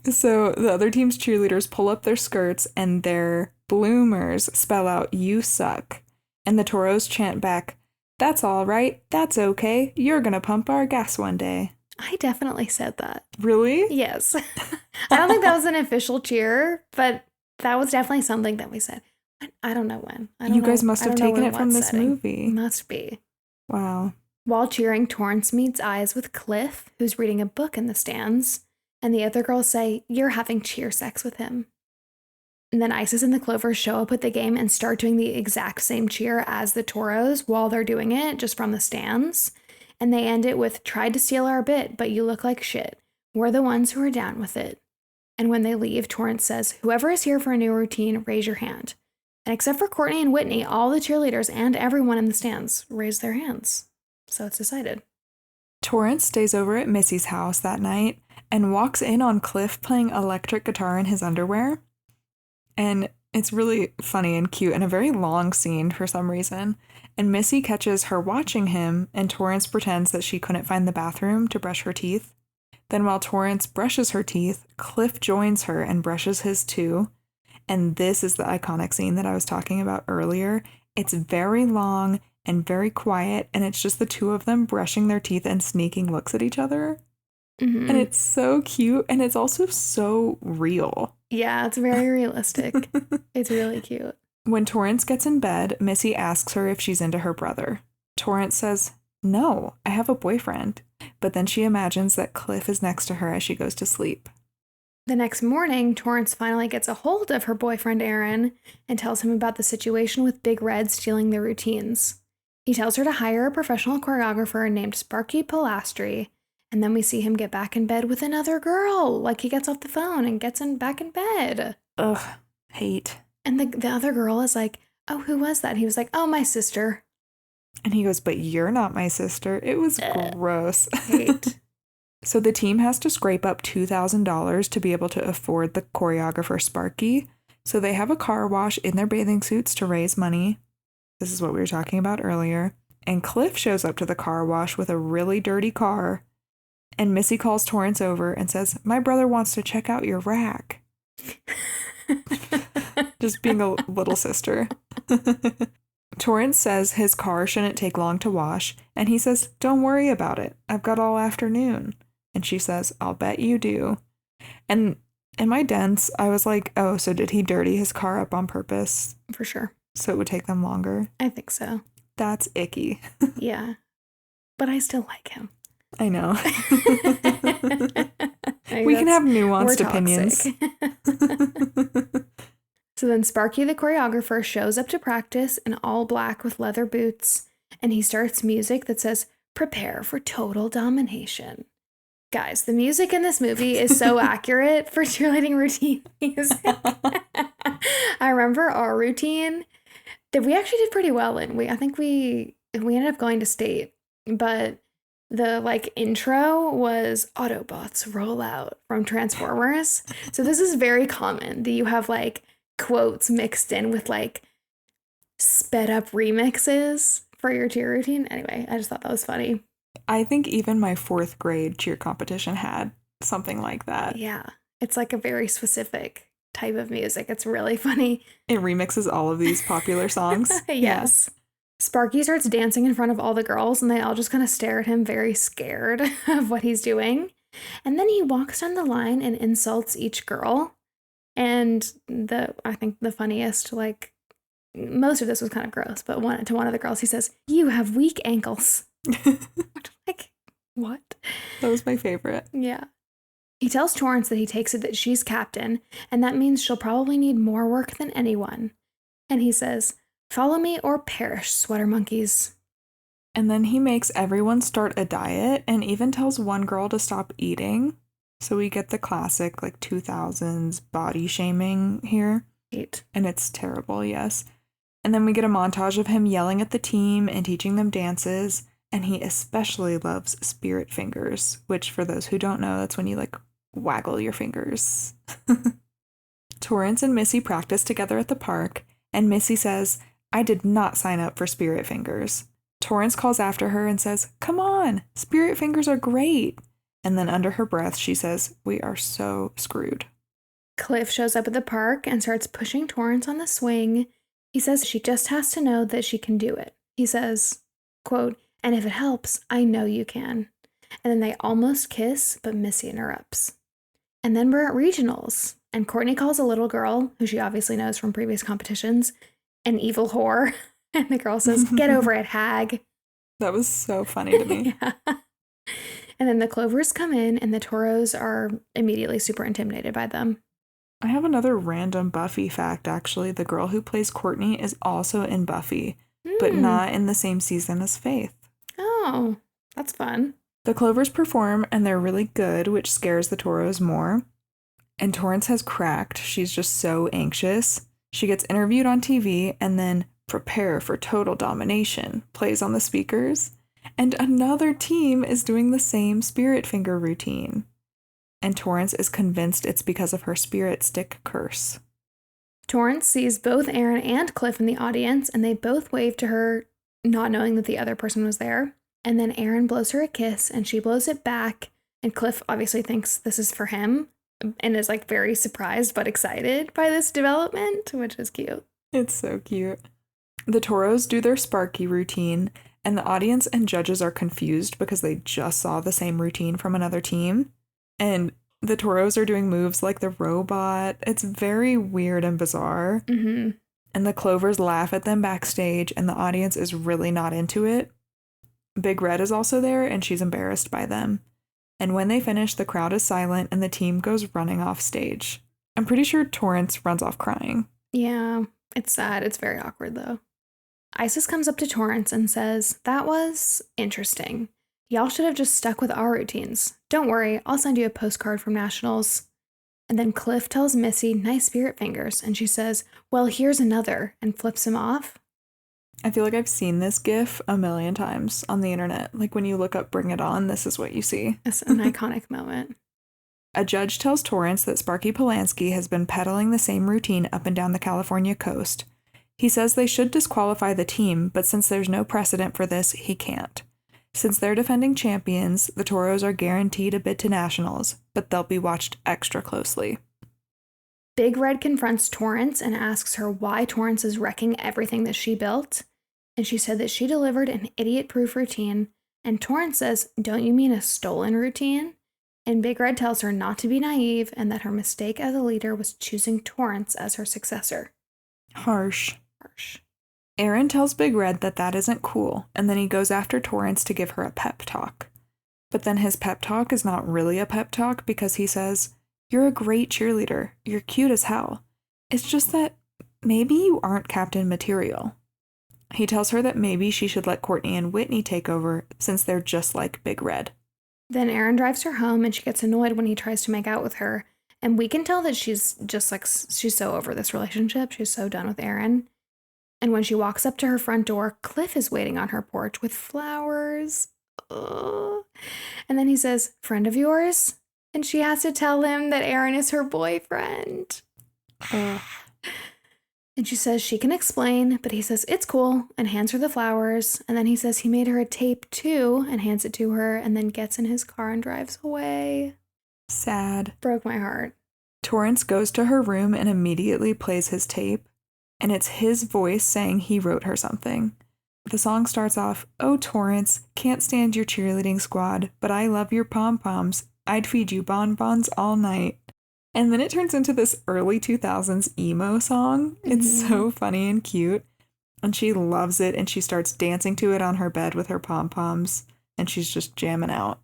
So the other team's cheerleaders pull up their skirts and their bloomers spell out, "You suck." And the Toros chant back, "That's all right. That's okay. You're gonna pump our gas one day." I definitely said that. Really? Yes. I don't think that was an official cheer, but that was definitely something that we said. I don't know when. You guys must I have don't know taken in it from what this setting. movie. Must be. Wow. While cheering, Torrance meets eyes with Cliff, who's reading a book in the stands, and the other girls say, "You're having cheer sex with him." And then Isis and the Clovers show up at the game and start doing the exact same cheer as the Toros while they're doing it, just from the stands. And they end it with, "Tried to steal our bit, but you look like shit. We're the ones who are down with it." And when they leave, Torrance says, "Whoever is here for a new routine, raise your hand." And except for Courtney and Whitney, all the cheerleaders and everyone in the stands raise their hands. So it's decided. Torrance stays over at Missy's house that night and walks in on Cliff playing electric guitar in his underwear. And it's really funny and cute and a very long scene for some reason. And Missy catches her watching him, and Torrance pretends that she couldn't find the bathroom to brush her teeth. Then while Torrance brushes her teeth, Cliff joins her and brushes his too. And this is the iconic scene that I was talking about earlier. It's very long and very quiet, and it's just the two of them brushing their teeth and sneaking looks at each other. Mm-hmm. And it's so cute, and it's also so real. Yeah, it's very realistic. It's really cute. When Torrance gets in bed, Missy asks her if she's into her brother. Torrance says, "No, I have a boyfriend." But then she imagines that Cliff is next to her as she goes to sleep. The next morning, Torrance finally gets a hold of her boyfriend Aaron and tells him about the situation with Big Red stealing their routines. He tells her to hire a professional choreographer named Sparky Pilastri, and then we see him get back in bed with another girl. Like, he gets off the phone and gets back in bed. Ugh, hate. And the other girl is like, "Oh, who was that?" He was like, "Oh, my sister." And he goes, "But you're not my sister." It was gross. Hate. So the team has to scrape up $2,000 to be able to afford the choreographer Sparky. So they have a car wash in their bathing suits to raise money. This is what we were talking about earlier. And Cliff shows up to the car wash with a really dirty car. And Missy calls Torrance over and says, "My brother wants to check out your rack." Just being a little sister. Torrance says his car shouldn't take long to wash, and he says, "Don't worry about it. I've got all afternoon." And she says, "I'll bet you do." And in my dense, I was like, oh, so did he dirty his car up on purpose? For sure. So it would take them longer? I think so. That's icky. Yeah. But I still like him. I know. We can have nuanced opinions. So then Sparky, the choreographer, shows up to practice in all black with leather boots, and he starts music that says, "Prepare for total domination." Guys, the music in this movie is so accurate for cheerleading routine music. I remember our routine that we actually did pretty well in. I think we ended up going to state, but the intro was Autobots roll out from Transformers. So this is very common that you have quotes mixed in with sped up remixes for your cheer routine. Anyway, I just thought that was funny. I think even my 4th grade cheer competition had something like that. Yeah, it's a very specific type of music. It's really funny. It remixes all of these popular songs. Yes. Yeah. Sparky starts dancing in front of all the girls, and they all just kind of stare at him very scared of what he's doing. And then he walks down the line and insults each girl. And I think the funniest, most of this was kind of gross, but to one of the girls, he says, "You have weak ankles." What? That was my favorite. Yeah. He tells Torrance that he takes it that she's captain, and that means she'll probably need more work than anyone. And he says, "Follow me or perish, sweater monkeys." And then he makes everyone start a diet and even tells one girl to stop eating. So we get the classic 2000s body shaming here. And it's terrible, yes. And then we get a montage of him yelling at the team and teaching them dances. And he especially loves spirit fingers, which for those who don't know, that's when you waggle your fingers. Torrance and Missy practice together at the park, and Missy says, I did not sign up for Spirit Fingers. Torrance calls after her and says, "Come on, Spirit Fingers are great." And then under her breath, she says, "We are so screwed." Cliff shows up at the park and starts pushing Torrance on the swing. He says she just has to know that she can do it. He says, quote, "And if it helps, I know you can." And then they almost kiss, but Missy interrupts. And then we're at regionals, and Courtney calls a little girl, who she obviously knows from previous competitions, an evil whore. And the girl says, "Get over it, hag." That was so funny to me. Yeah. And then the Clovers come in, and the Toros are immediately super intimidated by them. I have another random Buffy fact, actually. The girl who plays Courtney is also in Buffy, but not in the same season as Faith. Oh, that's fun. The Clovers perform, and they're really good, which scares the Toros more. And Torrance has cracked. She's just so anxious. She gets interviewed on TV, and then "Prepare for Total Domination" plays on the speakers. And another team is doing the same Spirit Finger routine. And Torrance is convinced it's because of her Spirit Stick curse. Torrance sees both Aaron and Cliff in the audience, and they both wave to her, not knowing that the other person was there. And then Aaron blows her a kiss, and she blows it back. And Cliff obviously thinks this is for him and is like very surprised but excited by this development, which is cute. It's so cute. The Toros do their Sparky routine, and the audience and judges are confused because they just saw the same routine from another team. And the Toros are doing moves like the robot. It's very weird and bizarre. Mm-hmm. And the Clovers laugh at them backstage, and the audience is really not into it. Big Red is also there, and she's embarrassed by them. And when they finish, the crowd is silent, and the team goes running off stage. I'm pretty sure Torrance runs off crying. Yeah, it's sad. It's very awkward, though. Isis comes up to Torrance and says, "That was interesting. Y'all should have just stuck with our routines. Don't worry, I'll send you a postcard from Nationals." And then Cliff tells Missy, "Nice Spirit Fingers," and she says, "Well, here's another," and flips him off. I feel like I've seen this GIF a million times on the internet. Like when you look up Bring It On, this is what you see. It's an iconic moment. A judge tells Torrance that Sparky Polanski has been peddling the same routine up and down the California coast. He says they should disqualify the team, but since there's no precedent for this, he can't. Since they're defending champions, the Toros are guaranteed a bid to Nationals, but they'll be watched extra closely. Big Red confronts Torrance and asks her why Torrance is wrecking everything that she built. And she said that she delivered an idiot-proof routine. And Torrance says, "Don't you mean a stolen routine?" And Big Red tells her not to be naive and that her mistake as a leader was choosing Torrance as her successor. Harsh. Harsh. Aaron tells Big Red that that isn't cool, and then he goes after Torrance to give her a pep talk. But then his pep talk is not really a pep talk because he says, "You're a great cheerleader. You're cute as hell. It's just that maybe you aren't captain material." He tells her that maybe she should let Courtney and Whitney take over since they're just like Big Red. Then Aaron drives her home and she gets annoyed when he tries to make out with her. And we can tell that she's just like, she's so over this relationship. She's so done with Aaron. And when she walks up to her front door, Cliff is waiting on her porch with flowers. Ugh. And then he says, "Friend of yours?" And she has to tell him that Aaron is her boyfriend. Ugh. And she says she can explain, but he says it's cool and hands her the flowers. And then he says he made her a tape too and hands it to her and then gets in his car and drives away. Sad. Broke my heart. Torrance goes to her room and immediately plays his tape, and it's his voice saying he wrote her something. The song starts off, "Oh, Torrance, can't stand your cheerleading squad, but I love your pom-poms. I'd feed you bonbons all night." And then it turns into this early 2000s emo song. It's so funny and cute. And she loves it, and she starts dancing to it on her bed with her pom-poms, and she's just jamming out.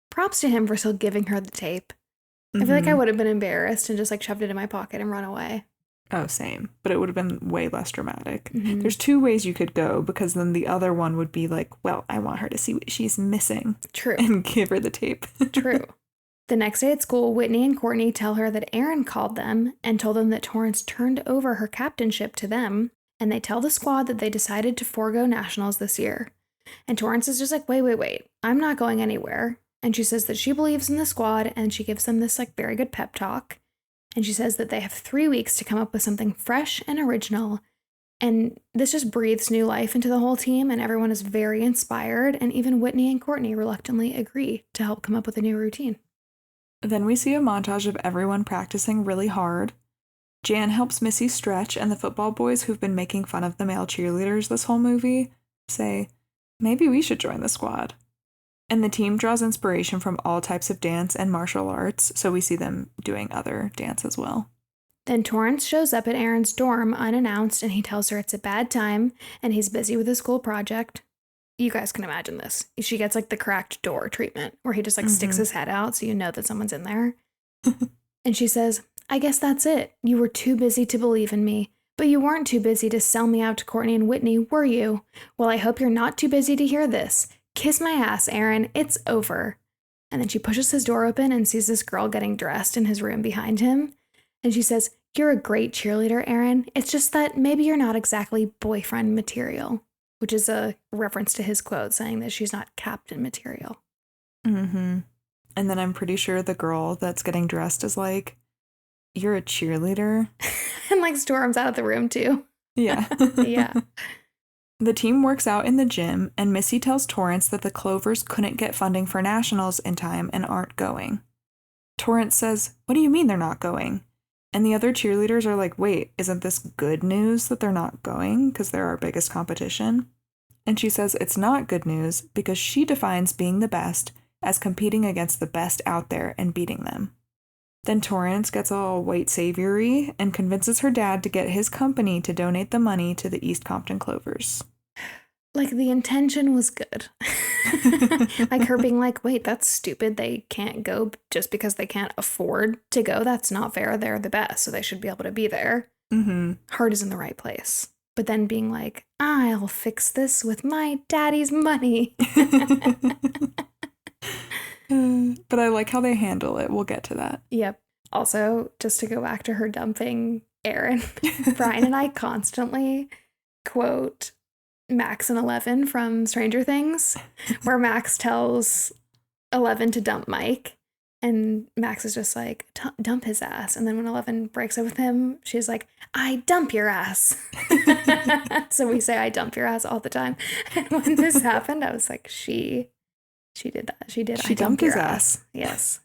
Props to him for still giving her the tape. I feel like I would have been embarrassed and just like shoved it in my pocket and run away. Oh, same. But it would have been way less dramatic. There's two ways you could go, because then the other one would be like, well, I want her to see what she's missing. True. And give her the tape. True. The next day at school, Whitney and Courtney tell her that Aaron called them and told them that Torrance turned over her captainship to them, and they tell the squad that they decided to forego Nationals this year. And Torrance is just like, wait, I'm not going anywhere. And she says that she believes in the squad, and she gives them this like very good pep talk. And she says that they have 3 weeks to come up with something fresh and original, And this just breathes new life into the whole team, and everyone is very inspired, and even Whitney and Courtney reluctantly agree to help come up with a new routine. Then we see a montage of everyone practicing really hard. Jan helps Missy stretch, and the football boys who've been making fun of the male cheerleaders this whole movie say, maybe we should join the squad. And the team draws inspiration from all types of dance and martial arts, so we see them doing other dance as well. Then Torrance shows up at Erin's dorm unannounced, and he tells her it's a bad time and he's busy with a school project. You guys can imagine this. She gets like the cracked door treatment where he just like sticks his head out so you know that someone's in there. And she says, I guess that's it. You were too busy to believe in me, but you weren't too busy to sell me out to Courtney and Whitney, were you? Well, I hope you're not too busy to hear this. Kiss my ass, Erin. It's over. And then she pushes his door open and sees this girl getting dressed in his room behind him. And she says, you're a great cheerleader, Erin. It's just that maybe you're not exactly boyfriend material, which is a reference to his quote saying that she's not captain material. And then I'm pretty sure the girl that's getting dressed is like, you're a cheerleader. And like storms out of the room too. Yeah. Yeah. The team works out in the gym, and Missy tells Torrance that the Clovers couldn't get funding for nationals in time and aren't going. Torrance says, what do you mean they're not going? And the other cheerleaders are like, wait, isn't this good news that they're not going because they're our biggest competition? And she says it's not good news because she defines being the best as competing against the best out there and beating them. Then Torrance gets all white saviory and convinces her dad to get his company to donate the money to the East Compton Clovers. Like the intention was good. Like her being like, wait, that's stupid. They can't go just because they can't afford to go. That's not fair. They're the best, so they should be able to be there. Heart is in the right place. But then being like, I'll fix this with my daddy's money. But I like how they handle it. We'll get to that. Yep. Also, just to go back to her dumping Erin, Brian and I constantly quote Max and 11 from Stranger Things, where Max tells 11 to dump Mike, and Max is just like, dump his ass. And then when 11 breaks up with him, she's like, I dump your ass. So we say I dump your ass all the time. And when this happened, I was like, she did that. She did. She I dumped his your ass. Yes.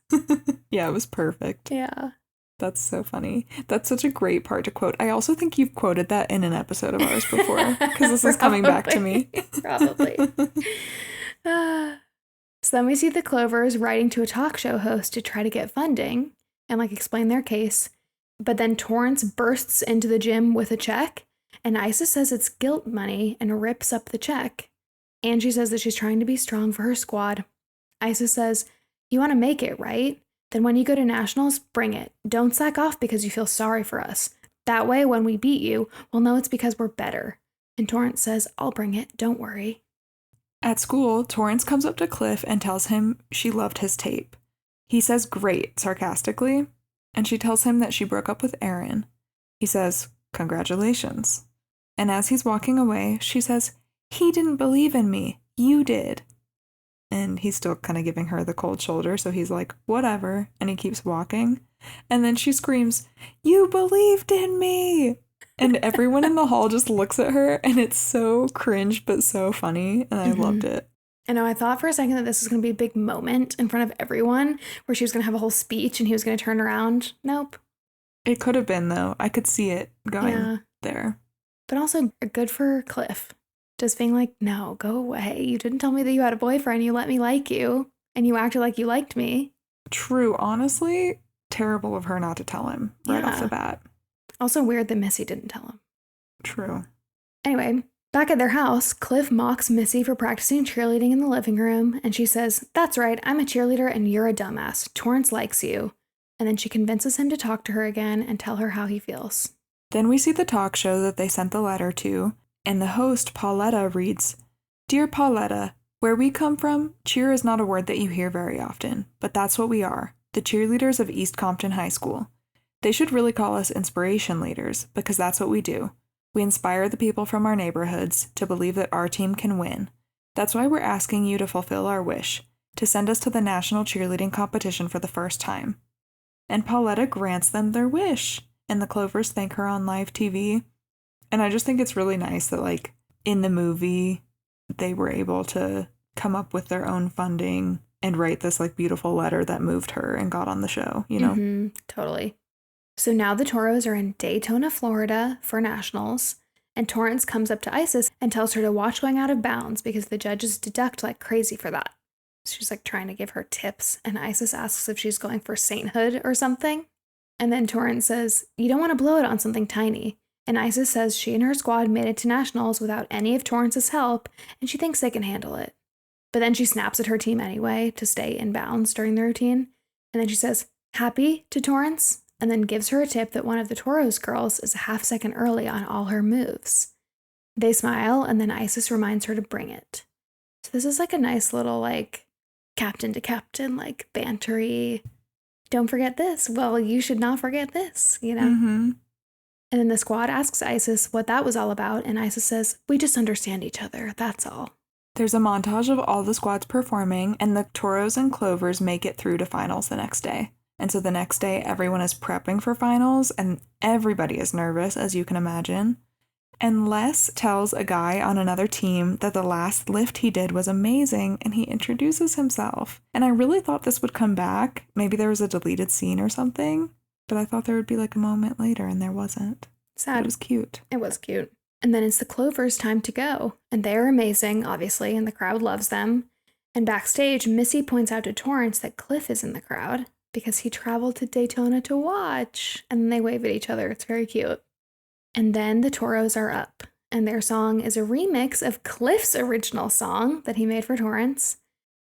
Yeah, it was perfect. Yeah. That's so funny. That's such a great part to quote. I also think you've quoted that in an episode of ours before, because this is coming back to me. Probably. So then we see the Clovers writing to a talk show host to try to get funding and like explain their case. But then Torrance bursts into the gym with a check, and Isa says it's guilt money and rips up the check. Angie says that she's trying to be strong for her squad. Isa says, you want to make it, right? Then when you go to nationals, bring it. Don't slack off because you feel sorry for us. That way, when we beat you, we'll know it's because we're better. And Torrance says, I'll bring it. Don't worry. At school, Torrance comes up to Cliff and tells him she loved his tape. He says great, sarcastically, and she tells him that she broke up with Erin. He says, congratulations. And as he's walking away, she says, he didn't believe in me. You did. And he's still kind of giving her the cold shoulder, so he's like, whatever, and he keeps walking. And then she screams, you believed in me! And everyone in the hall just looks at her, and it's so cringe but so funny, and I loved it. I know, I thought for a second that this was going to be a big moment in front of everyone, where she was going to have a whole speech and he was going to turn around. Nope. It could have been, though. I could see it going there. But also good for Cliff. Just being like, no, go away. You didn't tell me that you had a boyfriend. You let me like you. And you acted like you liked me. True. Honestly, terrible of her not to tell him right off the bat. Also weird that Missy didn't tell him. True. Anyway, back at their house, Cliff mocks Missy for practicing cheerleading in the living room. And she says, that's right. I'm a cheerleader and you're a dumbass. Torrance likes you. And then she convinces him to talk to her again and tell her how he feels. Then we see the talk show that they sent the letter to. And the host, Pauletta, reads, Dear Pauletta, where we come from, cheer is not a word that you hear very often, but that's what we are, the cheerleaders of East Compton High School. They should really call us inspiration leaders, because that's what we do. We inspire the people from our neighborhoods to believe that our team can win. That's why we're asking you to fulfill our wish, to send us to the national cheerleading competition for the first time. And Pauletta grants them their wish, and the Clovers thank her on live TV. And I just think it's really nice that, like, in the movie, they were able to come up with their own funding and write this, like, beautiful letter that moved her and got on the show, you know? Mm-hmm, totally. So now the Toros are in Daytona, Florida for nationals, and Torrance comes up to Isis and tells her to watch going out of bounds because the judges deduct like crazy for that. She's like trying to give her tips, and Isis asks if she's going for sainthood or something. And then Torrance says, "You don't want to blow it on something tiny." And Isis says she and her squad made it to nationals without any of Torrance's help, and she thinks they can handle it. But then she snaps at her team anyway to stay in bounds during the routine. And then she says, "Happy?" to Torrance, and then gives her a tip that one of the Toros girls is a half second early on all her moves. They smile, and then Isis reminds her to bring it. So this is like a nice little, like, captain to captain, like, bantery. Don't forget this. Well, you should not forget this, you know? Mm-hmm. And then the squad asks Isis what that was all about, and Isis says, "We just understand each other, that's all." There's a montage of all the squads performing, and the Toros and Clovers make it through to finals the next day. And so the next day, everyone is prepping for finals, and everybody is nervous, as you can imagine. And Les tells a guy on another team that the last lift he did was amazing, and he introduces himself. And I really thought this would come back. Maybe there was a deleted scene or something, but I thought there would be like a moment later, and there wasn't. Sad. It was cute. It was cute. And then it's the Clovers' time to go. And they're amazing, obviously, and the crowd loves them. And backstage, Missy points out to Torrance that Cliff is in the crowd because he traveled to Daytona to watch. And then they wave at each other. It's very cute. And then the Toros are up, and their song is a remix of Cliff's original song that he made for Torrance.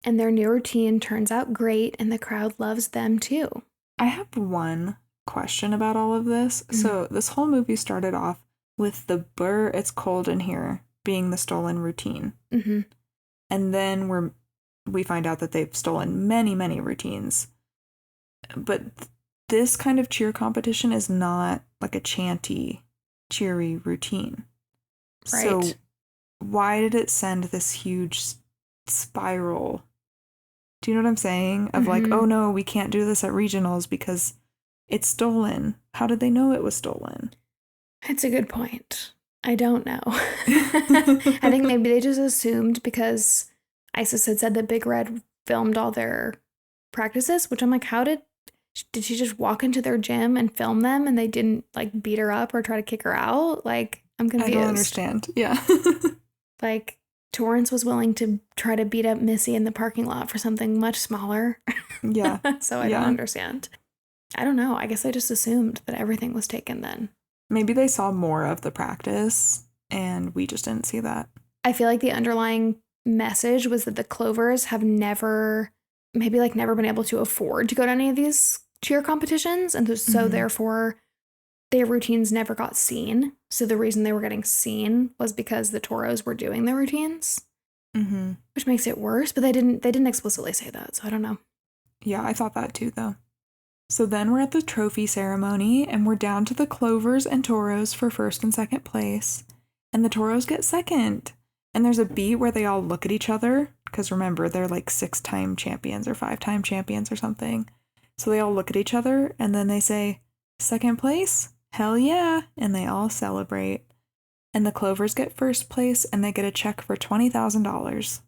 And their new routine turns out great, and the crowd loves them too. I have one question about all of this. Mm-hmm. So this whole movie started off with the "Brr, it's cold in here" being the stolen routine. Mm-hmm. And then we find out that they've stolen many, many routines. But this kind of cheer competition is not like a chanty, cheery routine. Right. So why did it send this huge spiral? Do you know what I'm saying? Of like, oh no, we can't do this at regionals because it's stolen. How did they know it was stolen? It's a good point. I don't know. I think maybe they just assumed because Isis had said that Big Red filmed all their practices, which I'm like, did she just walk into their gym and film them and they didn't like beat her up or try to kick her out? Like, I'm confused. I don't understand. Yeah. Like, Torrance was willing to try to beat up Missy in the parking lot for something much smaller. Yeah. So I don't understand. I don't know. I guess I just assumed that everything was taken then. Maybe they saw more of the practice and we just didn't see that. I feel like the underlying message was that the Clovers have never been able to afford to go to any of these cheer competitions. And so therefore their routines never got seen. So the reason they were getting seen was because the Toros were doing their routines, which makes it worse. But they didn't explicitly say that. So I don't know. Yeah, I thought that too, though. So then we're at the trophy ceremony, and we're down to the Clovers and Toros for first and second place. And the Toros get second. And there's a beat where they all look at each other, because remember, they're like 6-time champions or 5-time champions or something. So they all look at each other, and then they say, "Second place? Hell yeah!" And they all celebrate. And the Clovers get first place, and they get a check for $20,000.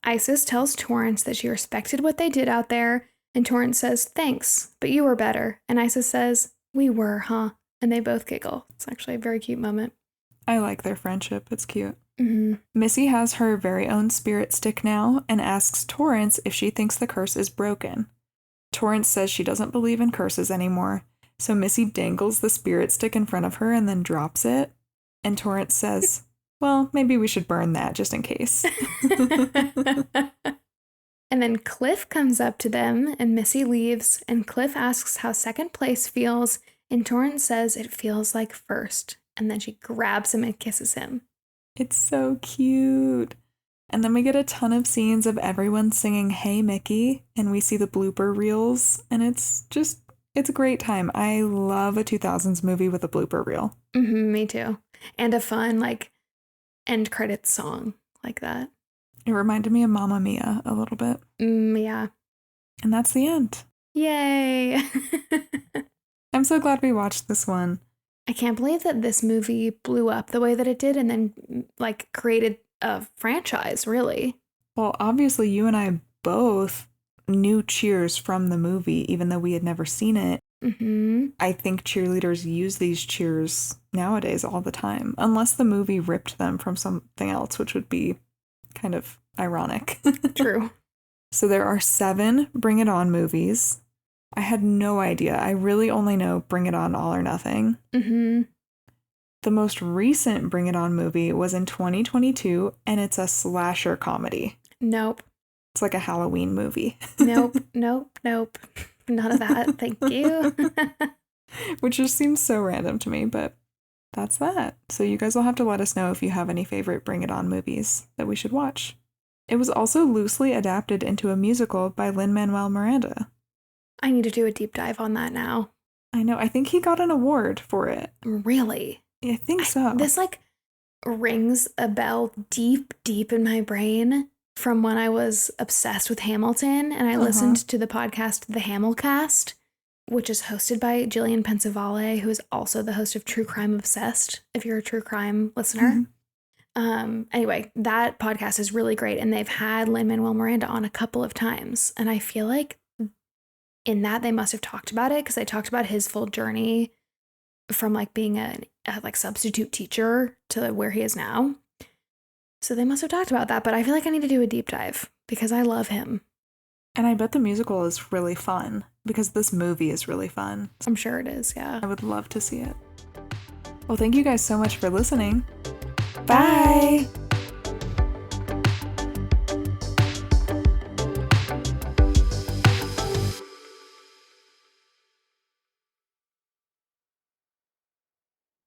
Isis tells Torrance that she respected what they did out there, and Torrance says, "Thanks, but you were better." And Isis says, "We were, huh?" And they both giggle. It's actually a very cute moment. I like their friendship. It's cute. Mm-hmm. Missy has her very own spirit stick now and asks Torrance if she thinks the curse is broken. Torrance says she doesn't believe in curses anymore, so Missy dangles the spirit stick in front of her and then drops it. And Torrance says, "Well, maybe we should burn that just in case." And then Cliff comes up to them, and Missy leaves, and Cliff asks how second place feels, and Torrance says it feels like first, and then she grabs him and kisses him. It's so cute. And then we get a ton of scenes of everyone singing "Hey Mickey," and we see the blooper reels, and it's a great time. I love a 2000s movie with a blooper reel. Me too. And a fun, like, end credits song like that. It reminded me of Mamma Mia a little bit. Yeah. And that's the end. Yay. I'm so glad we watched this one. I can't believe that this movie blew up the way that it did and then like created a franchise, really. Well, obviously you and I both knew Cheers from the movie, even though we had never seen it. Mm-hmm. I think cheerleaders use these cheers nowadays all the time, unless the movie ripped them from something else, which would be kind of ironic. True. So there are 7 Bring It On movies. I had no idea. I really only know Bring It On, All or Nothing. Mm-hmm. The most recent Bring It On movie was in 2022, and it's a slasher comedy. Nope. It's like a Halloween movie. Nope. None of that. Thank you. Which just seems so random to me, but that's that. So you guys will have to let us know if you have any favorite Bring It On movies that we should watch. It was also loosely adapted into a musical by Lin-Manuel Miranda. I need to do a deep dive on that now. I know. I think he got an award for it. Really? I think so. This like rings a bell deep, deep in my brain from when I was obsessed with Hamilton, and I listened to the podcast The Hamilcast, which is hosted by Jillian Pensavalle, who is also the host of True Crime Obsessed, if you're a true crime listener. Anyway, that podcast is really great, and they've had Lin-Manuel Miranda on a couple of times, and I feel like in that they must have talked about it, because they talked about his full journey from like being a like substitute teacher to where he is now. So they must have talked about that, but I feel like I need to do a deep dive because I love him. And I bet the musical is really fun because this movie is really fun. I'm sure it is, yeah. I would love to see it. Well, thank you guys so much for listening. Bye.